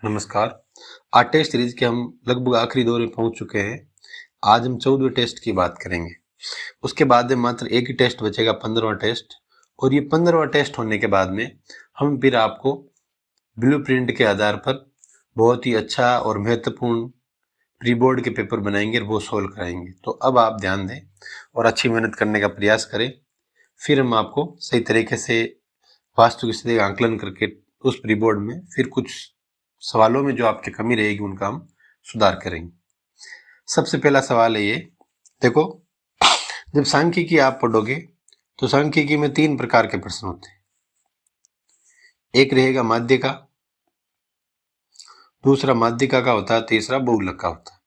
नमस्कार। आज test series के हम लगभग आखिरी दौर में पहुंच चुके हैं। आज हम 14वें टेस्ट की बात करेंगे। उसके बाद में मात्र एक ही टेस्ट बचेगा, 15वां टेस्ट। और ये 15वां टेस्ट होने के बाद में हम फिर आपको ब्लूप्रिंट के आधार पर बहुत ही अच्छा और महत्वपूर्ण प्री बोर्ड के पेपर बनाएंगे और वो सोल्व कराएंगे। तो अब आप ध्यान दें और अच्छी मेहनत करने का प्रयास करें। फिर हम आपको सही तरीके से वास्तु की स्थिति का आंकलन करके उस प्री बोर्ड में फिर कुछ सवालों में जो आपकी कमी रहेगी उनका हम सुधार करेंगे। सबसे पहला सवाल है ये, देखो, जब सांख्यिकी आप पढ़ोगे तो सांख्यिकी में 3 प्रकार के प्रश्न होते हैं। एक रहेगा माध्य का, दूसरा माध्यिका का होता है, तीसरा बहुलक का होता है।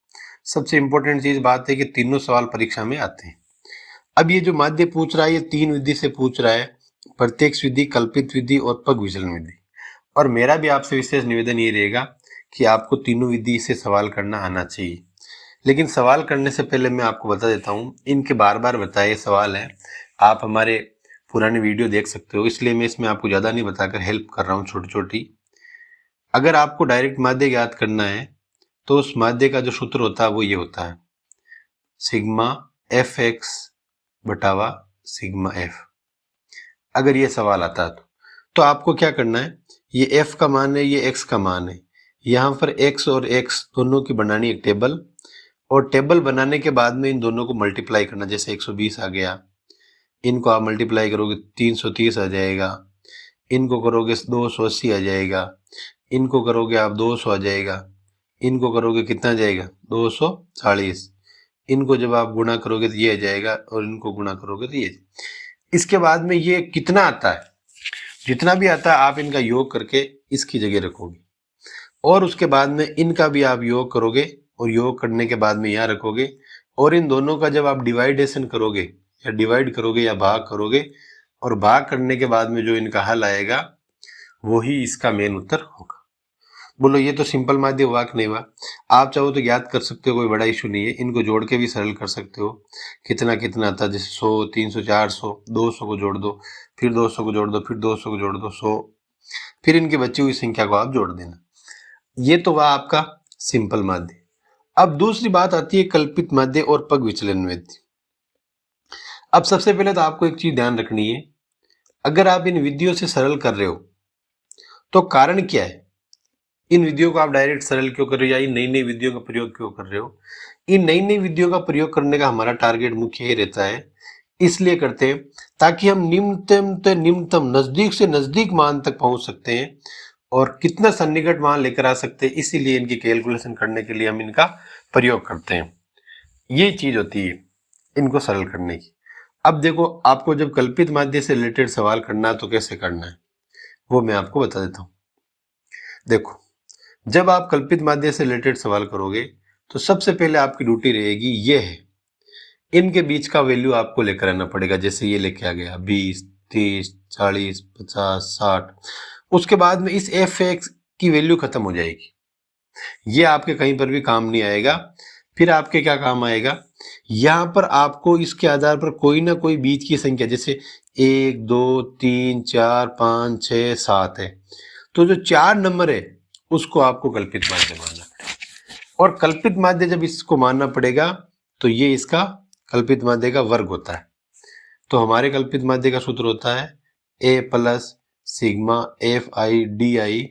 सबसे इंपॉर्टेंट चीज बात है कि तीनों सवाल परीक्षा में आते हैं। अब ये जो माध्य पूछ रहा है ये 3 विधि से पूछ रहा है, प्रत्यक्ष विधि, कल्पित विधि और पग विचलन विधि। और मेरा भी आपसे विशेष निवेदन ये रहेगा कि आपको तीनों विधि से सवाल करना आना चाहिए। लेकिन सवाल करने से पहले मैं आपको बता देता हूँ, इनके बार बार बताए सवाल हैं, आप हमारे पुरानी वीडियो देख सकते हो, इसलिए मैं इसमें आपको ज़्यादा नहीं बताकर हेल्प कर रहा हूँ छोटी छोटी। अगर आपको डायरेक्ट माध्य याद करना है तो उस माध्य का जो सूत्र होता है वो ये होता है, सिग्मा एफ एक्स बटावा सिग्मा एफ। अगर ये सवाल आता है तो आपको क्या करना है, ये f का मान है, ये x का मान है, यहाँ पर x और x दोनों की बनानी एक टेबल, और टेबल बनाने के बाद में इन दोनों को मल्टीप्लाई करना। जैसे 120 आ गया, इनको आप मल्टीप्लाई करोगे 330 आ जाएगा, इनको करोगे 280 आ जाएगा, इनको करोगे आप 200 आ जाएगा, इनको करोगे कितना जाएगा 240, इनको जब आप गुणा करोगे तो ये आ जाएगा, और इनको गुणा करोगे तो ये। इसके बाद में ये कितना आता है, जितना भी आता है आप इनका योग करके इसकी जगह रखोगे, और उसके बाद में इनका भी आप योग करोगे, और योग करने के बाद में यहाँ रखोगे, और इन दोनों का जब आप डिवाइडेशन करोगे या डिवाइड करोगे या भाग करोगे, और भाग करने के बाद में जो इनका हल आएगा वही इसका मेन उत्तर होगा। बोलो ये तो सिंपल माध्य हुआ कि नहीं हुआ? आप चाहो तो याद कर सकते हो, कोई बड़ा इशू नहीं है। इनको जोड़ के भी सरल कर सकते हो, कितना कितना आता है, जैसे 100, 300, 400, 200 को जोड़ दो, फिर 200 को जोड़ दो, फिर 200 को जोड़ दो, 100, फिर इनकी बची हुई संख्या को आप जोड़ देना। ये तो वह आपका सिंपल माध्य। अब दूसरी बात आती है कल्पित माध्य और पग विचलन विधि। अब सबसे पहले तो आपको एक चीज ध्यान रखनी है, अगर आप इन विधियों से सरल कर रहे हो तो कारण क्या है, इन विधियों को आप डायरेक्ट सरल क्यों कर रहे हो, या इन नई नई विधियों का प्रयोग क्यों कर रहे हो? इन नई नई विधियों का प्रयोग करने का हमारा टारगेट मुख्य ये रहता है, इसलिए करते हैं ताकि हम निम्नतम से निम्नतम, नजदीक से नजदीक मान तक पहुंच सकते हैं, और कितना सन्निकट मान लेकर आ सकते हैं, इसीलिए इनकी कैलकुलेशन करने के लिए हम इनका प्रयोग करते हैं। ये चीज होती है इनको सरल करने की। अब देखो, आपको जब कल्पित माध्य से रिलेटेड सवाल करना है तो कैसे करना है वो मैं आपको बता देता हूं। देखो, जब आप कल्पित माध्य से रिलेटेड सवाल करोगे तो सबसे पहले आपकी ड्यूटी रहेगी ये है, इनके बीच का वैल्यू आपको लेकर आना पड़ेगा। जैसे ये लेके आ गया 20, 30, 40, 50, 60। उसके बाद में इस एफ एक्स की वैल्यू खत्म हो जाएगी, ये आपके कहीं पर भी काम नहीं आएगा। फिर आपके क्या काम आएगा, यहां पर आपको इसके आधार पर कोई ना कोई बीच की संख्या, जैसे 1, 2, 3, 4, 5, 6, 7 है, तो जो 4 नंबर है उसको आपको कल्पित माध्य मानना पड़ेगा। और कल्पित माध्य जब इसको मानना पड़ेगा तो ये इसका कल्पित माध्य का वर्ग होता है। तो हमारे कल्पित माध्य का सूत्र होता है a plus sigma F I D I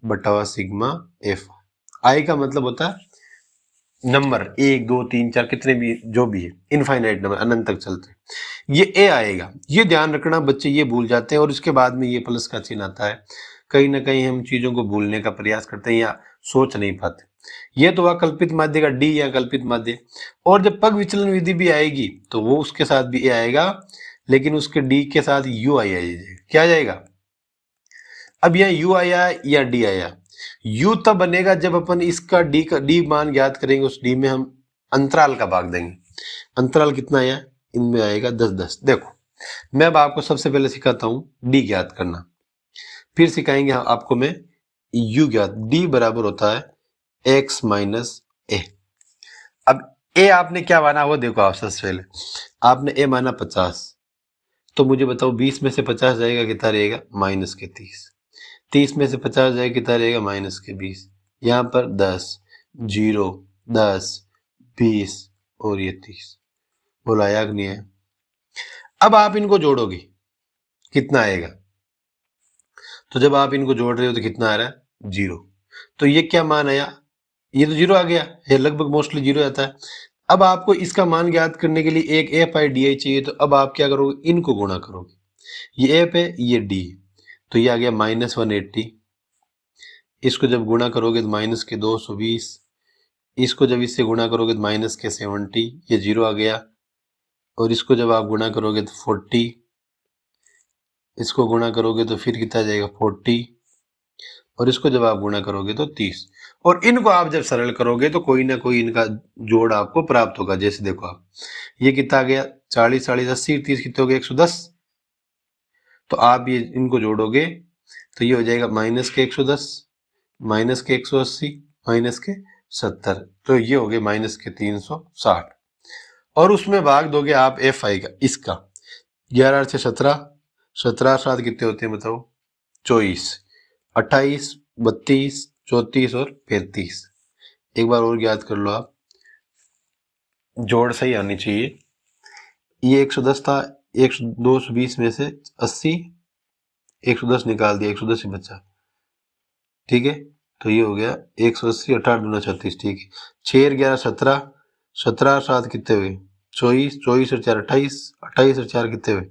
बटावा सिग्मा एफ। आई का मतलब होता है नंबर 1, 2, 3, 4, कितने भी जो भी है, इनफाइनाइट नंबर, अनंत तक चलते हैं। ये ए आएगा, ये ध्यान रखना, बच्चे ये भूल जाते हैं, और इसके बाद में ये प्लस का चिन्ह आता है। कहीं ना कहीं हम चीजों को भूलने का प्रयास करते हैं या सोच नहीं पाते। ये तो वह कल्पित माध्य का डी या कल्पित माध्य। और जब पग विचलन विधि भी आएगी तो वो उसके साथ भी ए आएगा, लेकिन उसके डी के साथ यू आई जाएगा। क्या आ जाएगा? अब यहाँ यू आया या डी आया, यू तब बनेगा जब अपन इसका डी मान ज्ञात करेंगे, उस डी में हम अंतराल का भाग देंगे। अंतराल कितना आया, इनमें आएगा 10, 10। देखो, मैं अब आपको सबसे पहले सिखाता हूं डी ज्ञात करना, फिर सिखाएंगे आपको मैं यू ज्ञात। डी बराबर होता है एक्स माइनस ए। अब ए आपने क्या माना वो देखो, आप सबसे पहले आपने ए माना 50, तो मुझे बताओ 20 में से 50 जाएगा कितना रहेगा, माइनस के 30। 30 में से 50 जाएगा कितना रहेगा, माइनस के 20। यहाँ पर 10, 0, 10, 20 और ये 30। बोला आया कि नहीं आया? अब आप इनको जोड़ोगे कितना आएगा? तो जब आप इनको जोड़ रहे हो तो कितना आ रहा है? 0। तो ये क्या मान आया? ये तो 0 आ गया, ये लगभग मोस्टली 0 आता है। अब आपको इसका मान ज्ञात करने के लिए एक एफ आई डी आई चाहिए, तो अब आप क्या करोगे? इनको गुणा करोगे। ये एफ है, ये डी, तो ये आ गया -180। इसको जब गुणा करोगे तो माइनस के 220, इसको जब इससे गुणा करोगे तो माइनस के 70, ये 0 आ गया। और इसको जब आप गुणा करोगे तो 40, इसको गुणा करोगे तो फिर कितना जाएगा? 40, और इसको जब आप गुणा करोगे तो 30। और इनको आप जब सरल करोगे तो कोई ना कोई इनका जोड़ आपको प्राप्त होगा। जैसे देखो आप, ये कितना आ गया? 40, 40, 80, 30 कितने हो गए? 110। तो आप ये इनको जोड़ोगे तो ये हो जाएगा माइनस के 110, माइनस के 180, माइनस के 70, तो ये हो गए माइनस के 360। और उसमें भाग दोगे आप एफ आई का, इसका 11 से 17, 17 7 कितने होते हैं बताओ? 24, 28, 32, 34 और 35। एक बार और याद कर लो आप, जोड़ सही आनी चाहिए। ये 110 था, 220 में से 80, 110 निकाल दिया, 110 ही बचा, ठीक है। तो ये हो गया 180, 18 दूना 36, ठीक है। 6 11 17, 17 7 कितने हुए? 24, 24 और 4 28, 28 और 4 कितने हुए?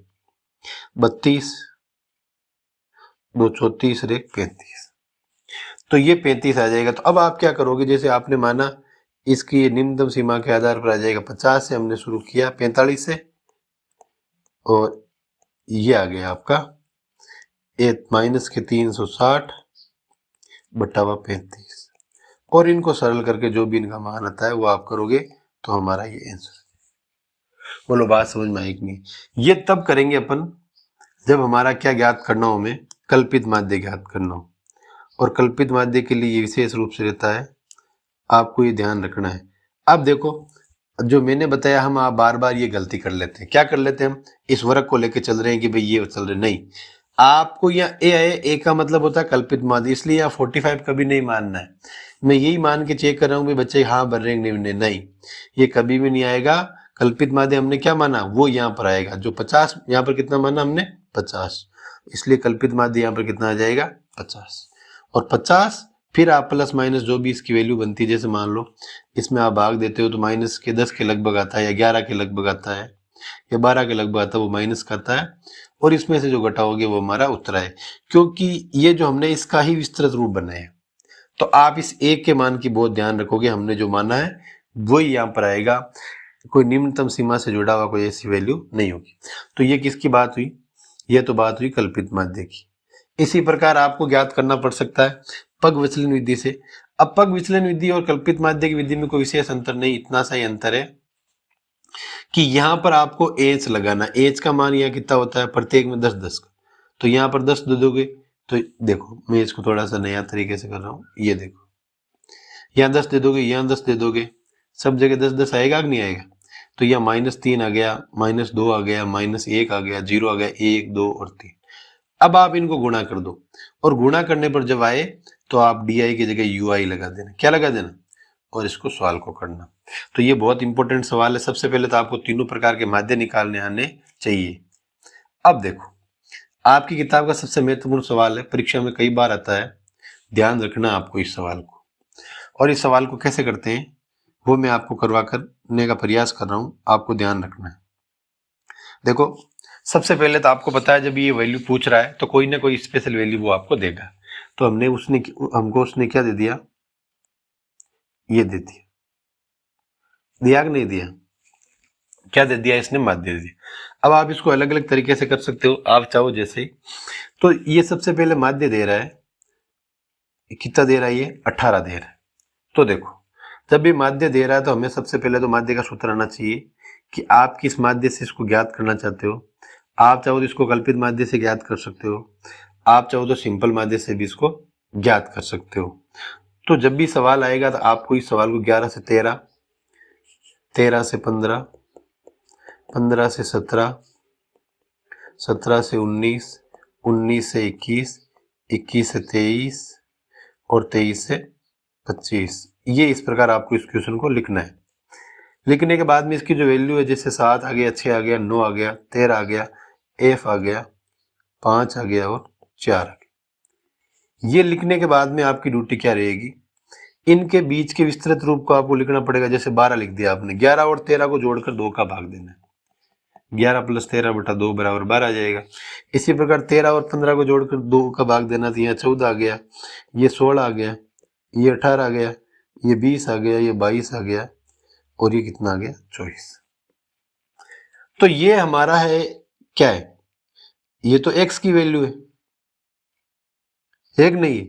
32, 2 34 और 1 35। तो ये 35 आ जाएगा। तो अब आप क्या करोगे? जैसे आपने माना इसकी निम्नतम सीमा के आधार पर आ जाएगा 50 से, हमने शुरू किया 45 से, और ये आ गया आपका माइनस के 360 बटा 35। और इनको सरल करके जो भी इनका मान आता है वो आप करोगे तो हमारा ये आंसर। बोलो बात समझ में आई कि नहीं? ये तब करेंगे अपन जब हमारा क्या ज्ञात करना हो, हमें कल्पित माध्य ज्ञात करना हो। और कल्पित माध्य के लिए ये विशेष रूप से रहता है, आपको ये ध्यान रखना है। अब देखो, जो मैंने बताया, हम आप बार बार ये गलती कर लेते हैं। क्या कर लेते हैं? हम इस वर्ग को लेके चल रहे हैं कि भाई ये चल रहे, नहीं। आपको यहाँ ए है, ए का मतलब होता है कल्पित माध्य, इसलिए यहाँ 45 कभी नहीं मानना है। मैं यही मान के चेक कर रहा हूँ बच्चे हाँ भर रहे हैं नहीं, ये कभी भी नहीं आएगा। कल्पित माध्य हमने क्या माना वो यहाँ पर आएगा। जो 50, यहाँ पर कितना माना हमने? 50, इसलिए कल्पित माध्य यहाँ पर कितना आ जाएगा? 50। और 50 फिर आप प्लस माइनस जो भी इसकी वैल्यू बनती है, जैसे मान लो इसमें आप भाग देते हो तो माइनस के 10 के लगभग आता है, या 11 के लगभग आता है, या 12 के लगभग आता है, वो माइनस का आता है। और इसमें से जो घटाओगे वो हमारा उत्तर है, क्योंकि ये जो हमने इसका ही विस्तृत रूप बनाया है। तो आप इस एक के मान की बहुत ध्यान रखोगे, हमने जो माना है वही यहाँ पर आएगा। कोई निम्नतम सीमा से जुड़ा हुआ कोई ऐसी वैल्यू नहीं होगी। तो ये किसकी बात हुई? यह तो बात हुई कल्पित माध्य की। इसी प्रकार आपको ज्ञात करना पड़ सकता है पग विचलन विधि से। अब पग विचलन विधि और कल्पित माध्य की विधि में कोई विशेष अंतर नहीं, इतना सा ही अंतर है कि यहाँ पर आपको एच लगाना। एच का मान यहाँ कितना होता है? प्रत्येक में 10 10 का। तो यहाँ पर 10 दे दोगे तो देखो मैं इसको थोड़ा सा नया तरीके से कर रहा हूँ। ये देखो, यहाँ 10 दे दोगे, यहाँ 10 दे दोगे, सब जगह 10 10 आएगा कि नहीं आएगा? तो यह -3 आ गया, -2 आ गया, -1 आ गया, 0 आ गया, 1 2 और 3। अब आप इनको गुणा कर दो, और गुणा करने पर जब आए तो आप डी आई की जगह यू आई लगा देना। क्या लगा देना? और इसको सवाल को करना। तो ये बहुत इंपॉर्टेंट सवाल है। सबसे पहले तो आपको तीनों प्रकार के माध्य निकालने आने चाहिए। अब देखो, आपकी किताब का सबसे महत्वपूर्ण सवाल है, परीक्षा में कई बार आता है, ध्यान रखना आपको इस सवाल को। और इस सवाल को कैसे करते हैं वो मैं आपको करवा करने का प्रयास कर रहा हूं, आपको ध्यान रखना है। देखो, सबसे पहले तो आपको पता है जब ये वैल्यू पूछ रहा है तो कोई ना कोई स्पेशल वैल्यू वो आपको देगा। तो हमको उसने क्या दे दिया? ये दे दिया। दिया कि नहीं दिया? क्या दे दिया इसने? माध्य दे दिया। अब आप इसको अलग अलग तरीके से कर सकते हो, आप चाहो जैसे ही। तो ये सबसे पहले माध्य दे रहा है, कितना दे रहा है? ये 18 दे रहा है। तो देखो, जब भी माध्य दे रहा है तो हमें सबसे पहले तो माध्य का सूत्र आना चाहिए कि आप किस माध्य से इसको ज्ञात करना चाहते हो। आप चाहो तो इसको कल्पित माध्य से ज्ञात कर सकते हो, आप चाहो तो सिंपल माध्य से भी इसको ज्ञात कर सकते हो। तो जब भी सवाल आएगा तो आपको इस सवाल को 11 से 13, 13 से 15, 15 से 17, 17 से 19, 19 से 21, 21 से 23 और 23 से 25। ये इस प्रकार आपको इस क्वेश्चन को लिखना है। लिखने के बाद में इसकी जो वैल्यू है, जैसे 7 आ गया, 6 आ गया, 9 आ गया, 13 आ गया, F आ गया, 5 आ गया और 4 आ गया। ये लिखने के बाद में आपकी ड्यूटी क्या रहेगी, इनके बीच के विस्तृत रूप को आपको लिखना पड़ेगा। जैसे 12 लिख दिया आपने, 11 और 13 को जोड़कर 2 का भाग देना है। 11 + 13 बटा 2 बराबर 12 आ जाएगा। इसी प्रकार 13 और 15 को जोड़कर 2 का भाग देना, तो यहाँ 14 आ गया, ये 16 आ गया, ये 18 आ गया, ये 20 आ गया, ये 22 आ गया और ये कितना आ गया, 24। तो ये हमारा है, क्या है, ये तो x की वैल्यू है कि नहीं है,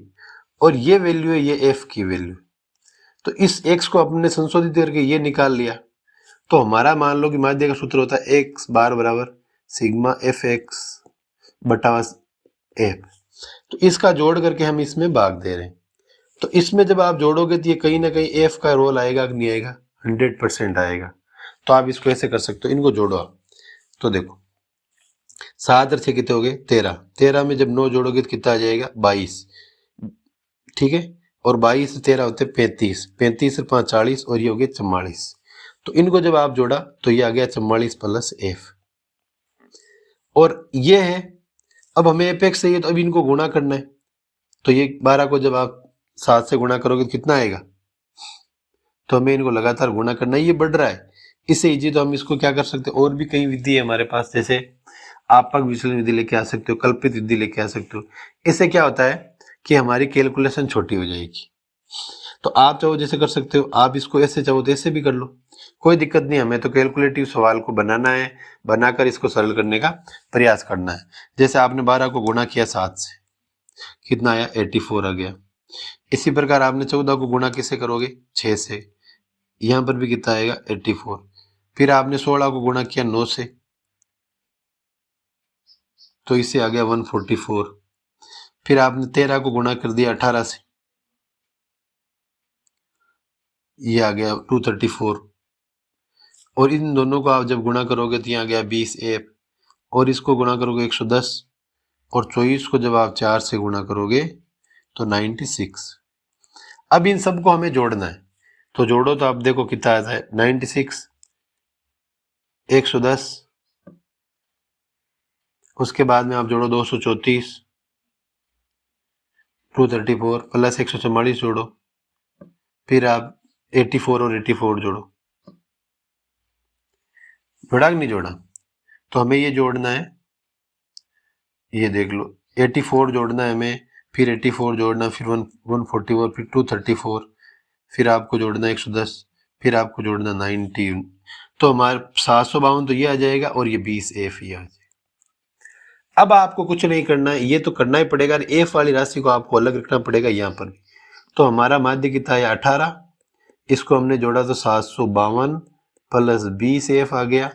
और ये वैल्यू है, ये f की वैल्यू। तो इस x को अपने संशोधित करके ये निकाल लिया। तो हमारा मान लो कि माध्य का सूत्र होता है x बार बराबर सिग्मा fx बटा f। तो इसका जोड़ करके हम इसमें भाग दे रहे हैं। तो इसमें जब आप जोड़ोगे तो ये कहीं ना कहीं f का रोल आएगा कि नहीं आएगा, 100% आएगा। तो आप इसको ऐसे कर सकते हो, इनको जोड़ो आप। तो देखो 7 और 6 कितने हो गए, 13। 13 में जब 9 जोड़ोगे तो कितना आ जाएगा, 22। ठीक है, और 22 से 13 होते 35, 35 से 5 40 और ये हो गए 44। तो इनको जब आप जोड़ा तो ये आ गया 44 प्लस f। और ये है, अब हमें एपेक्स चाहिए, तो अब इनको गुणा करना है। तो ये 12 को जब आप 7 से गुणा करोगे तो कितना आएगा, तो हमें इनको लगातार गुणा करना है। ये बढ़ रहा है, इससे इजी तो हम इसको क्या कर सकते हैं, और भी कई विधि है हमारे पास, जैसे आपक विचलन विधि लेके आ सकते हो, कल्पित विधि लेके आ सकते हो। इससे क्या होता है कि हमारी कैलकुलेशन छोटी हो जाएगी। तो आप चाहो जैसे कर सकते हो, आप इसको ऐसे चाहो तो ऐसे भी कर लो, कोई दिक्कत नहीं। हमें तो कैलकुलेटिव सवाल को बनाना है, बनाकर इसको सरल करने का प्रयास करना है। जैसे आपने 12 को गुणा किया 7 से, कितना आया, 84 आ गया। इसी प्रकार आपने 14 को गुणा किससे करोगे, 6 से, यहां पर भी कितना आएगा, 84। फिर आपने 16 को गुणा किया 9 से, तो इससे आ गया 144। फिर आपने 13 को गुणा कर दिया 18 से, ये आ गया 234। और इन दोनों को आप जब गुणा करोगे तो यहाँ आ गया 20f, और इसको गुणा करोगे 110, और 24 को जब आप 4 से गुणा करोगे तो 96। अब इन सबको हमें जोड़ना है, तो जोड़ो तो आप देखो कितना आता है, 96, 110, उसके बाद में आप जोड़ो 234, 234 प्लस 144 जोड़ो, फिर आप 84 और 84 जोड़ो। जोड़ा कि नहीं जोड़ा, तो हमें ये जोड़ना है, ये देख लो 84 जोड़ना है हमें, फिर 84 जोड़ना, फिर 144, फिर 234, फिर आपको जोड़ना 110, फिर आपको जोड़ना 90। तो हमारे 752 तो ये आ जाएगा, और ये 20f ये आ जाएगा। अब आपको कुछ नहीं करना है, ये तो करना ही पड़ेगा, एफ वाली राशि को आपको अलग रखना पड़ेगा यहाँ पर। तो हमारा माध्य कितना है, 18, इसको हमने जोड़ा तो 752 प्लस 20f आ गया,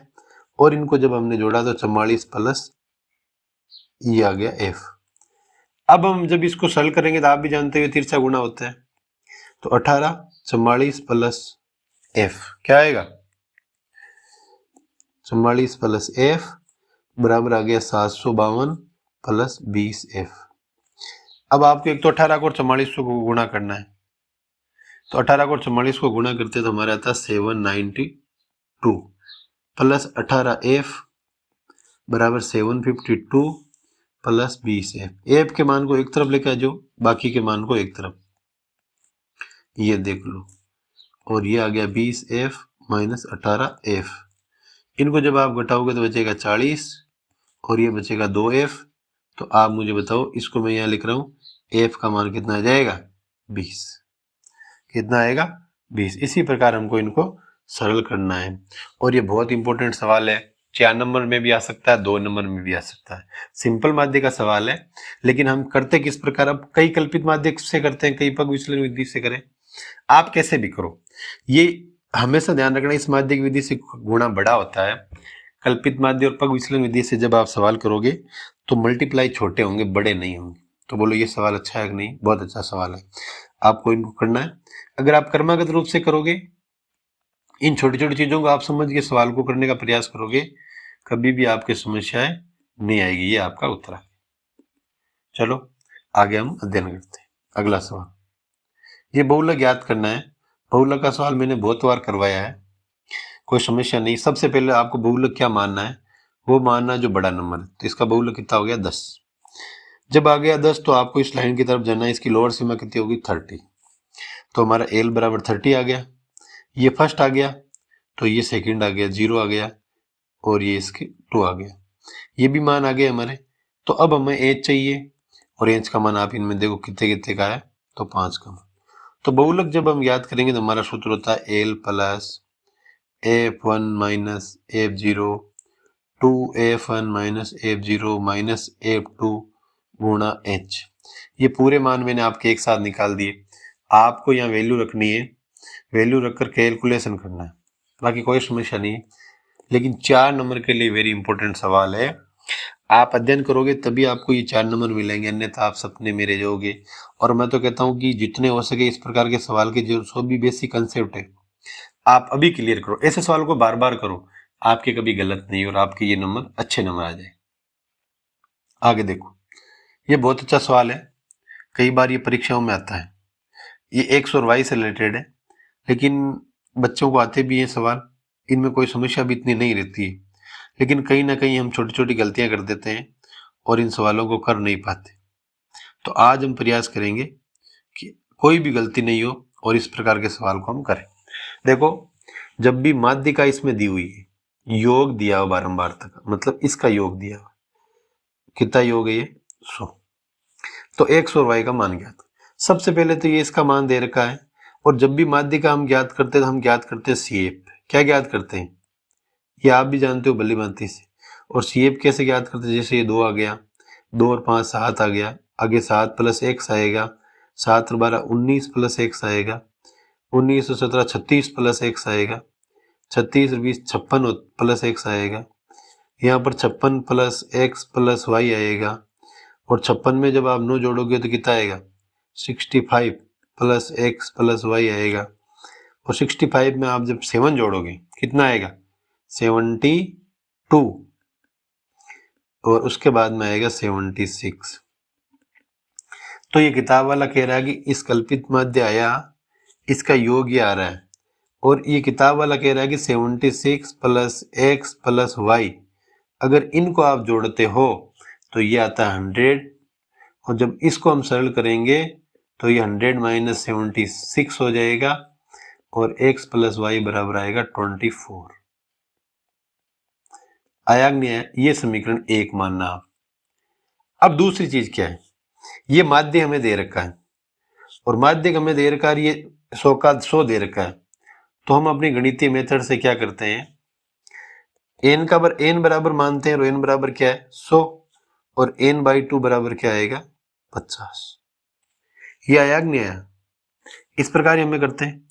और इनको जब हमने जोड़ा तो 44 प्लस ये आ गया f। अब हम जब इसको सरल करेंगे तो आप भी जानते हो तिरछा गुणा होता है, तो 18 44 प्लस f क्या आएगा, 44 प्लस f बराबर आ गया 752 प्लस 20f। अब आपको एक तो 18 को 44 को गुणा करना है, तो 18 को 44 को गुणा करते तो हमारा आता 792 प्लस 18f बराबर 752 प्लस 20f। एफ के मान को एक तरफ लेके आ जाओ, बाकी के मान को एक तरफ, ये देख लो, और ये आ गया 20f माइनस 18f। इनको जब आप घटाओगे तो बचेगा 40, और ये बचेगा 2f। तो आप मुझे बताओ, इसको मैं यहाँ लिख रहा हूँ, f का मान कितना आ जाएगा, 20। कितना आएगा, 20। इसी प्रकार हमको इनको सरल करना है। और ये बहुत इंपॉर्टेंट सवाल है, 4 नंबर में भी आ सकता है, 2 नंबर में भी आ सकता है। सिंपल माध्य का सवाल है, लेकिन हम करते किस प्रकार, अब कई कल्पित माध्य से करते हैं, कई पग विचलन विधि से करें, आप कैसे भी करो। ये हमेशा ध्यान रखना, इस माध्य की विधि से गुणा बड़ा होता है। कल्पित माध्य और पग विचलन विधि से जब आप सवाल करोगे तो मल्टीप्लाई छोटे होंगे, बड़े नहीं होंगे। तो बोलो ये सवाल अच्छा है कि नहीं, बहुत अच्छा सवाल है, आपको इनको करना है। अगर आप कर्मागत रूप से करोगे, इन छोटी छोटी चीजों को आप समझ के सवाल को करने का प्रयास करोगे, कभी भी आपकी समस्याएं नहीं आएगी। ये आपका उत्तर है। चलो आगे हम अध्ययन करते हैं। अगला सवाल, ये बहुलक याद करना है। बहुलक का सवाल मैंने बहुत बार करवाया है, कोई समस्या नहीं। सबसे पहले आपको बहुलक क्या मानना है, वो मानना जो बड़ा नंबर है। तो इसका बहुलक कितना हो गया 10। जब आ गया 10 तो आपको इस लाइन की तरफ जाना है। इसकी लोअर सीमा कितनी होगी 30। तो हमारा एल बराबर 30 आ गया। ये फर्स्ट आ गया तो ये सेकंड आ गया, 0 आ गया, और ये इसके 2 आ गया। ये भी मान आ गए हमारे। तो अब हमें एच चाहिए, और एच का मान आप इनमें देखो कितने कितने का है, तो 5 का मान। तो बहुलक जब हम याद करेंगे तो हमारा सूत्र होता है L plus F1 minus F0 2F1 minus F0 minus F2 गुणा H। ये पूरे मान मैंने आपके एक साथ निकाल दिए। आपको यहाँ वैल्यू रखनी है, वैल्यू रखकर कैलकुलेशन करना है, बाकी कोई समस्या नहीं है। लेकिन 4 नंबर के लिए वेरी इंपॉर्टेंट सवाल है। आप अध्ययन करोगे तभी आपको ये 4 नंबर मिलेंगे, अन्यथा आप सपने में रह जाओगे। और मैं तो कहता हूँ कि जितने हो सके इस प्रकार के सवाल के जो भी बेसिक कंसेप्ट है आप अभी क्लियर करो। ऐसे सवाल को बार बार करो, आपके कभी गलत नहीं और आपके ये नंबर अच्छे नंबर आ जाए। आगे देखो, ये बहुत अच्छा सवाल है, कई बार ये परीक्षाओं में आता है। ये एक्स और वाई से रिलेटेड है, लेकिन बच्चों को आते भी हैं सवाल, इनमें कोई समस्या भी इतनी नहीं रहती है। लेकिन कहीं ना कहीं हम छोटी छोटी गलतियां कर देते हैं और इन सवालों को कर नहीं पाते। तो आज हम प्रयास करेंगे कि कोई भी गलती नहीं हो और इस प्रकार के सवाल को हम करें। देखो, जब भी माध्यिका इसमें दी हुई है, योग दिया हो बारंबार तक, मतलब इसका योग दिया हो, कितना योग है ये 100। तो एक्स और वाई का मान ज्ञात। सबसे पहले तो ये इसका मान दे रखा है, और जब भी माध्यिका हम ज्ञात करते हैं तो हम ज्ञात करते हैं सीएफ। क्या ज्ञात करते हैं ये आप भी जानते हो भली भांति से। और सीएफ कैसे ज्ञात करते हैं, जैसे ये 2 आ गया, 2 और 5 7 आ गया, आगे 7 प्लस एक्स आएगा, 7 और 12 19 प्लस एक्स आएगा, 19 और 17 36 प्लस एक्स आएगा, 36 और 20 56 प्लस एक्स आएगा, यहाँ पर 56 प्लस एक्स प्लस वाई आएगा, और 56 में जब आप 9 जोड़ोगे तो कितना आएगा 65 प्लस एक्स प्लस वाई आएगा, और 65 में आप जब 7 जोड़ोगे कितना आएगा 72, और उसके बाद में आएगा 76। तो ये किताब वाला कह रहा है कि इस कल्पित माध्य आया, इसका योग ये आ रहा है, और ये किताब वाला कह रहा है कि 76 प्लस एक्स प्लस वाई, अगर इनको आप जोड़ते हो तो ये आता है 100, और जब इसको हम सरल करेंगे तो ये 100 माइनस 76 हो जाएगा, और x प्लस वाई बराबर आएगा 24। आया नहीं आया, ये समीकरण 1 मानना आप। अब दूसरी चीज क्या है, ये माध्य हमें दे रखा है, और माध्य हमें दे रखा है ये 100 का 100 दे रखा है। तो हम अपनी गणितीय मेथड से क्या करते हैं, n बराबर मानते हैं, और n बराबर क्या है 100, और n/2 बराबर क्या आएगा 50। ये आया नहीं आया, इस प्रकार हमें करते हैं।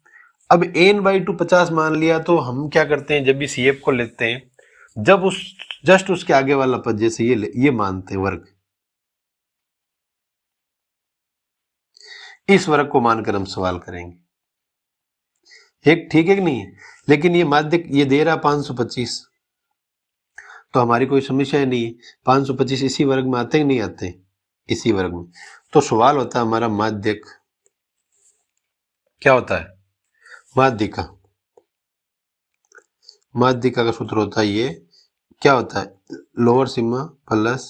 अब n/2 50 मान लिया तो हम क्या करते हैं, जब भी CF को लेते हैं, जब उस जस्ट उसके आगे वाला पद, जैसे ये मानते हैं वर्ग, इस वर्ग को मानकर हम सवाल करेंगे। एक ठीक है कि नहीं है, लेकिन ये माध्य ये दे रहा 525, तो हमारी कोई समस्या नहीं है। 525 इसी वर्ग में आते ही नहीं आते, इसी वर्ग में। तो सवाल होता है हमारा माध्यक क्या होता है, माध्यिका। माध्यिका का सूत्र होता है ये, क्या होता है लोअर सीमा प्लस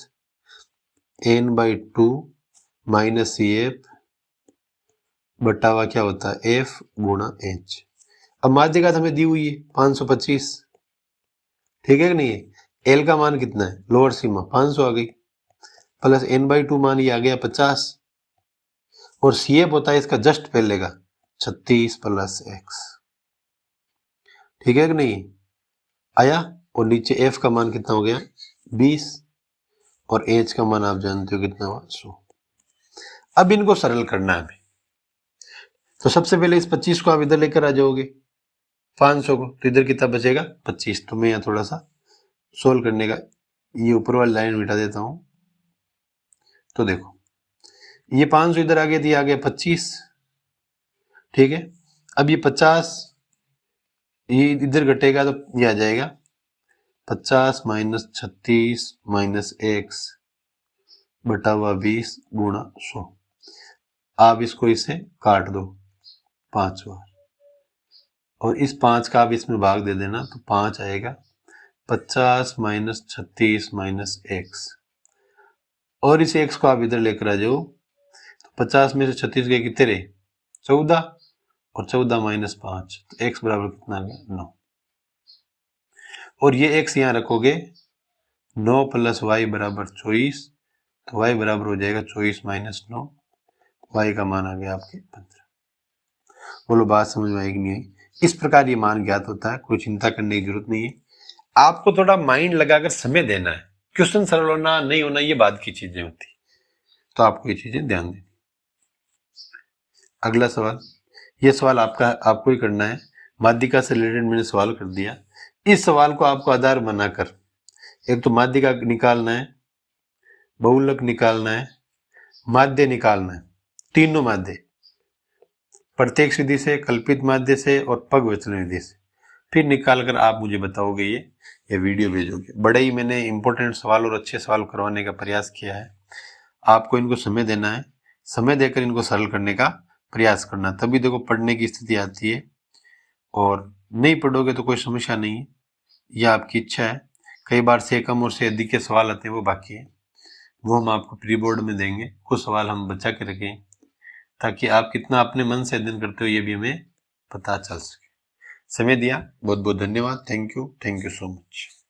n/2 माइनस CF बटा हुआ क्या होता है F गुणा H। अब माध्यिका हमें दी हुई है 525, ठीक है कि नहीं है। L का मान कितना है, लोअर सीमा 500 आ गई, प्लस n/2 मान ये आ गया 50, और CF होता है इसका जस्ट पहले का 36 प्लस x, ठीक है कि नहीं आया। और नीचे F का मान कितना हो गया 20, और H का मान आप जानते हो कितना हुआ 100। अब इनको सरल करना है हमें, तो सबसे पहले इस 25 को आप इधर लेकर आ जाओगे 500 को, तो इधर कितना बचेगा 25। तो मैं यहाँ थोड़ा सा सोल्व करने का ये ऊपर वाली लाइन मिटा देता हूं। तो देखो ये 500 इधर आ गया, तो ये आ गया 25, ठीक है। अब ये 50 ये इधर घटेगा तो ये आ जाएगा 50 माइनस 36 माइनस एक्स बटा हुआ 20 गुणा 100। आप इसको इसे काट दो, 5 बार, और इस 5 का आप इसमें भाग दे देना तो 5 आएगा। 50 माइनस 36 माइनस x, और इस x को आप इधर लेकर आ जाओ तो 50 में से 36 गए कितने रहे? 14, और 14 माइनस 5 तो x बराबर कितना आ गया? 9। और ये x यहाँ रखोगे, 9 प्लस वाई बराबर 24, तो y बराबर हो जाएगा 24 माइनस 9, y का मान आ गया आपके 15। बोलो बात समझ में आएगी नहीं आई? इस प्रकार ये मान ज्ञात होता है, कोई चिंता करने की जरूरत नहीं है। आपको थोड़ा माइंड लगाकर समय देना है, क्वेश्चन सरल होना नहीं होना ये बात की चीजें होती, तो आपको ये चीजें ध्यान देनी। अगला सवाल, ये सवाल आपको ही करना है, माध्यिका से रिलेटेड मैंने सवाल कर दिया। इस सवाल को आपको आधार बनाकर एक तो माध्यिका निकालना है, बहुलक निकालना है, माध्य निकालना है, तीनों माध्य, प्रत्यक्ष विधि से, कल्पित माध्य से और पग विचलन विधि से, फिर निकाल कर आप मुझे बताओगे, ये वीडियो भेजोगे। बड़े ही मैंने इंपॉर्टेंट सवाल और अच्छे सवाल करवाने का प्रयास किया है। आपको इनको समय देना है, समय देकर इनको सरल करने का प्रयास करना, तभी देखो पढ़ने की स्थिति आती है। और नहीं पढ़ोगे तो कोई समस्या नहीं है, यह आपकी इच्छा है। कई बार से कम और से अधिक के सवाल आते हैं, वो बाकी है, वो हम आपको प्री बोर्ड में देंगे। कुछ सवाल हम बचा के रखें ताकि आप कितना अपने मन से अध्ययन करते हो ये भी हमें पता चल सके। समय दिया, बहुत बहुत धन्यवाद। Thank you so much.